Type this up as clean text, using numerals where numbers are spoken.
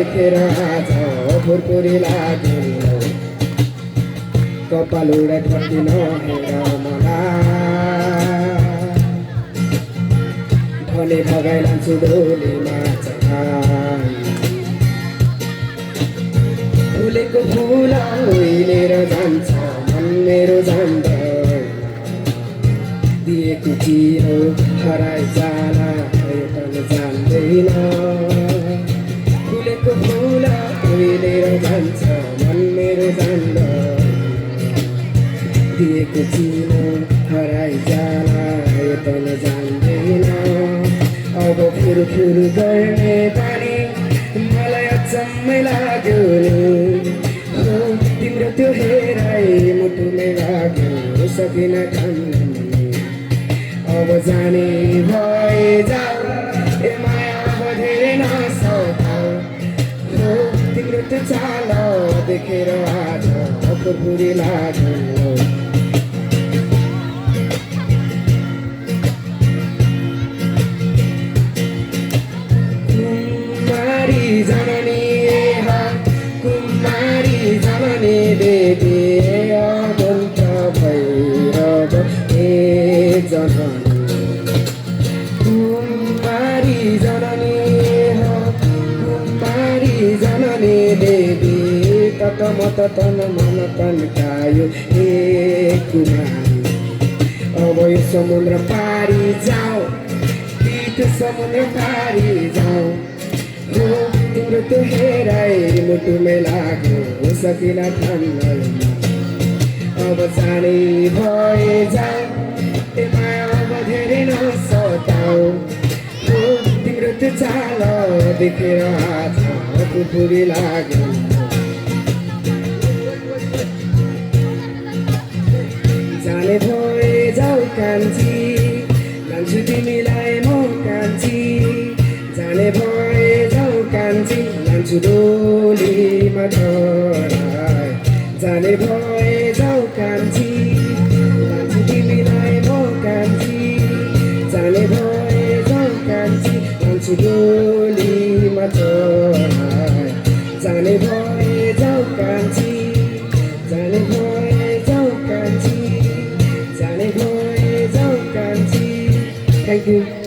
देखेर आज फुरफुरी लाग्यो कपाल उडाइ फर्किन हेर मलाई भने भगाइ लान्छु डोलीमा चढाई फुलेको फुल उइलेर जान्छ मन मेरो जान्दैन दिएको चिरो हराइ जाला पनि जान्दैन फुलेको फुल उइलेर जान्छ मन मेरो जान्दैन दिएको चिरो हराइ जाला पनि जान्दैन अब फुरफुर गर्ने पानी मलाई अचम्मै लाग्यो नि तिम्रो त्यो हेराइ मुटुमै लाग्यो सकिन ठान्नु अब जाने भए जाऊ ए माया अब धेरै नसताऊ तिम्रो त्यो चाल देखेर आज फुरफुरी लाग्यो देवी अनन्त भैरव हे जननी कुमारी जननी कुमारी जननी देवी तत मत तन मन तन्कायो हे कुमारी अब यो समुद्र पारी जाऊ तीर्थ समुद्र पारी जाऊ तिम्रो त्यो हेराइ मुटुमै लाग्यो सकिन ठान्दैन अब जाने भए जाऊ ए माया अब धेरै नसताऊ तिम्रो त्यो चाल देखेर आज फुरफुरी लाग्यो जाने भए जाऊ कान्छी लान्छु तिमीलाई म कान्छी जाने भए जाऊ कान्छी लान्छु डोलीमा चढाई जाने भए जाऊ कान्छी लान्छु तिमीलाई म कान्छी जाने भए जाऊ कान्छी लान्छु डोलीमा चढाई जाने भए जाऊ कान्छी जाने भए जाऊ कान्छी जाने भए जाऊ कान्छी थ्याङ्क यू